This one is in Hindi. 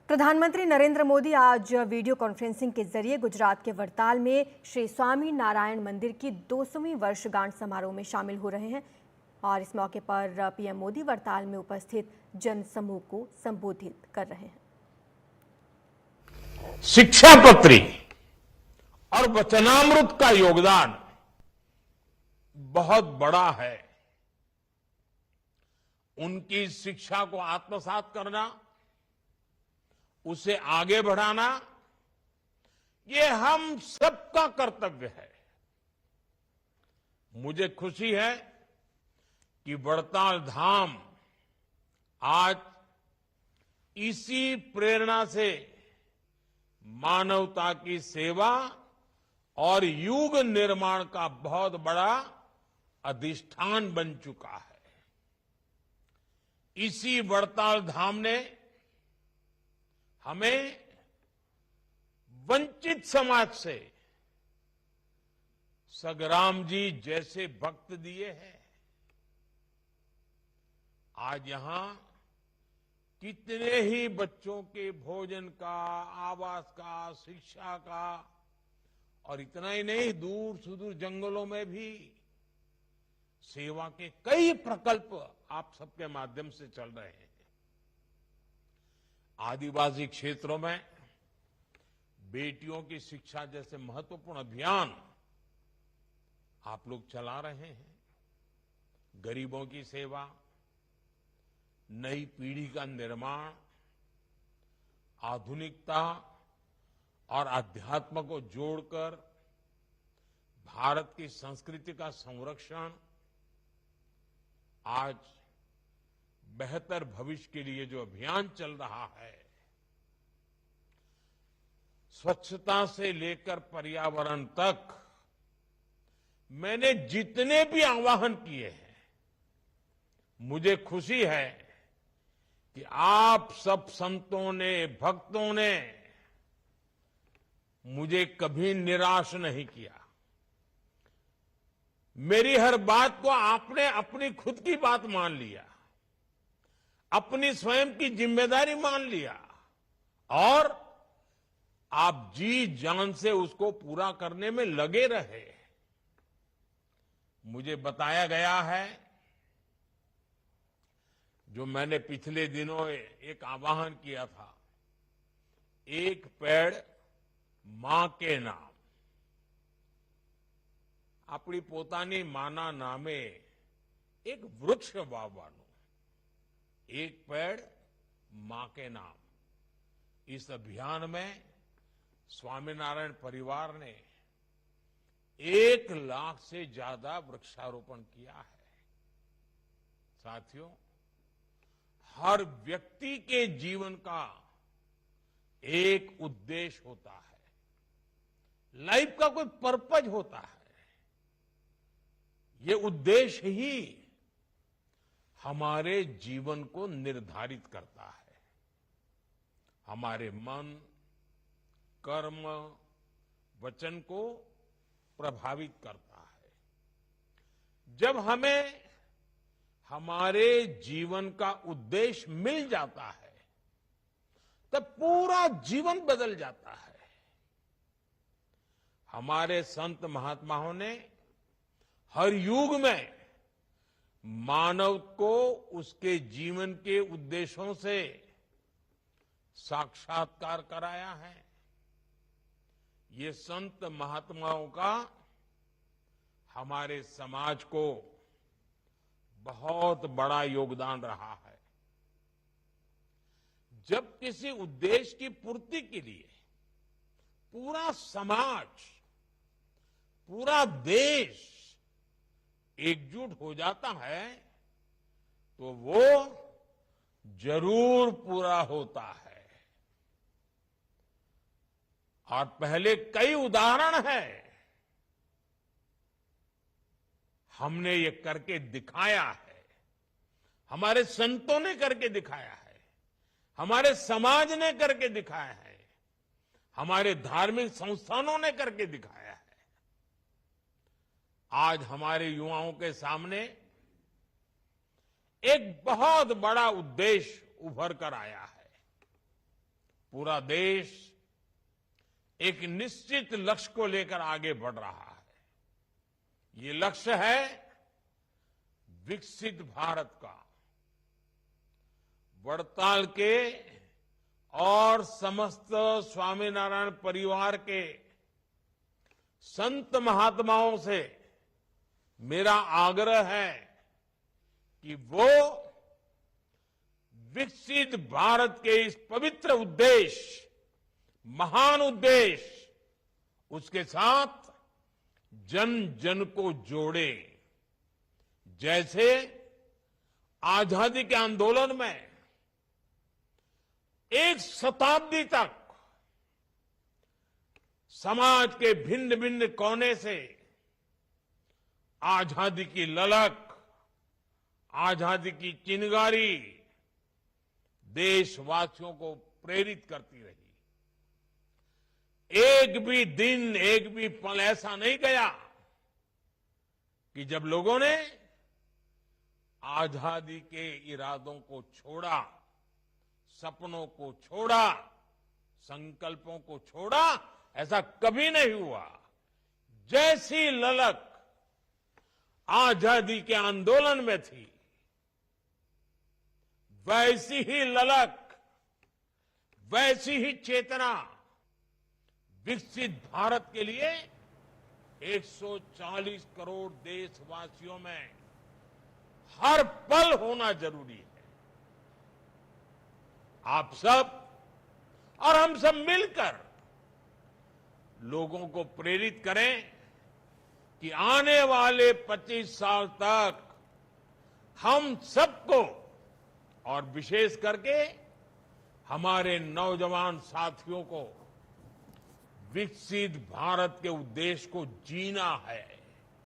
प्रधानमंत्री नरेंद्र मोदी आज वीडियो कॉन्फ्रेंसिंग के जरिए गुजरात के वड़ताल में श्री स्वामी नारायण मंदिर की 200वीं वर्षगांठ समारोह में शामिल हो रहे हैं और इस मौके पर पीएम मोदी वड़ताल में उपस्थित जन समूह को संबोधित कर रहे हैं। शिक्षा पत्री और वचनामृत का योगदान बहुत बड़ा है। उनकी शिक्षा को आत्मसात करना, उसे आगे बढ़ाना, ये हम सबका कर्तव्य है। मुझे खुशी है कि वड़ताल धाम आज इसी प्रेरणा से मानवता की सेवा और युग निर्माण का बहुत बड़ा अधिष्ठान बन चुका है। इसी वड़ताल धाम ने हमें वंचित समाज से सगराम जी जैसे भक्त दिए हैं। आज यहां कितने ही बच्चों के भोजन का, आवास का, शिक्षा का और इतना ही नहीं, दूर सुदूर जंगलों में भी सेवा के कई प्रकल्प आप सबके माध्यम से चल रहे हैं। आदिवासी क्षेत्रों में बेटियों की शिक्षा जैसे महत्वपूर्ण अभियान आप लोग चला रहे हैं। गरीबों की सेवा, नई पीढ़ी का निर्माण, आधुनिकता और अध्यात्म को जोड़कर भारत की संस्कृति का संरक्षण, आज बेहतर भविष्य के लिए जो अभियान चल रहा है, स्वच्छता से लेकर पर्यावरण तक, मैंने जितने भी आह्वान किए हैं, मुझे खुशी है कि आप सब संतों ने, भक्तों ने मुझे कभी निराश नहीं किया। मेरी हर बात को आपने अपनी खुद की बात मान लिया, अपनी स्वयं की जिम्मेदारी मान लिया और आप जी जान से उसको पूरा करने में लगे रहे। मुझे बताया गया है, जो मैंने पिछले दिनों एक आह्वान किया था, एक पेड़ मां के नाम। अपनी પોતાની માના નામે एक वृक्ष वावવાનું, एक पेड़ मां के नाम। इस अभियान में स्वामीनारायण परिवार ने 1 लाख से ज्यादा वृक्षारोपण किया है। साथियों, हर व्यक्ति के जीवन का एक उद्देश्य होता है, लाइफ का कोई पर्पज होता है। ये उद्देश्य ही हमारे जीवन को निर्धारित करता है, हमारे मन, कर्म, वचन को प्रभावित करता है। जब हमें हमारे जीवन का उद्देश्य मिल जाता है, तब पूरा जीवन बदल जाता है। हमारे संत महात्माओं ने हर युग में मानव को उसके जीवन के उद्देश्यों से साक्षात्कार कराया है। ये संत महात्माओं का हमारे समाज को बहुत बड़ा योगदान रहा है। जब किसी उद्देश्य की पूर्ति के लिए पूरा समाज, पूरा देश एकजुट हो जाता है, तो वो जरूर पूरा होता है। और पहले कई उदाहरण हैं, हमने ये करके दिखाया है, हमारे संतों ने करके दिखाया है, हमारे समाज ने करके दिखाया है, हमारे धार्मिक संस्थानों ने करके दिखाया है। आज हमारे युवाओं के सामने एक बहुत बड़ा उद्देश्य उभर कर आया है। पूरा देश एक निश्चित लक्ष्य को लेकर आगे बढ़ रहा है। ये लक्ष्य है विकसित भारत का। वड़ताल के और समस्त स्वामीनारायण परिवार के संत महात्माओं से मेरा आग्रह है कि वो विकसित भारत के इस पवित्र उद्देश्य, महान उद्देश्य, उसके साथ जन जन को जोड़े। जैसे आजादी के आंदोलन में एक शताब्दी तक समाज के भिन्न भिन्न कोने से आजादी की ललक, आजादी की चिंगारी देशवासियों को प्रेरित करती रही। एक भी दिन, एक भी पल ऐसा नहीं गया कि जब लोगों ने आजादी के इरादों को छोड़ा, सपनों को छोड़ा, संकल्पों को छोड़ा। ऐसा कभी नहीं हुआ। जैसी ललक आजादी के आंदोलन में थी, वैसी ही ललक, वैसी ही चेतना विकसित भारत के लिए 140 करोड़ देशवासियों में हर पल होना जरूरी है। आप सब और हम सब मिलकर लोगों को प्रेरित करें कि आने वाले 25 साल तक हम सबको, और विशेष करके हमारे नौजवान साथियों को, विकसित भारत के उद्देश्य को जीना है।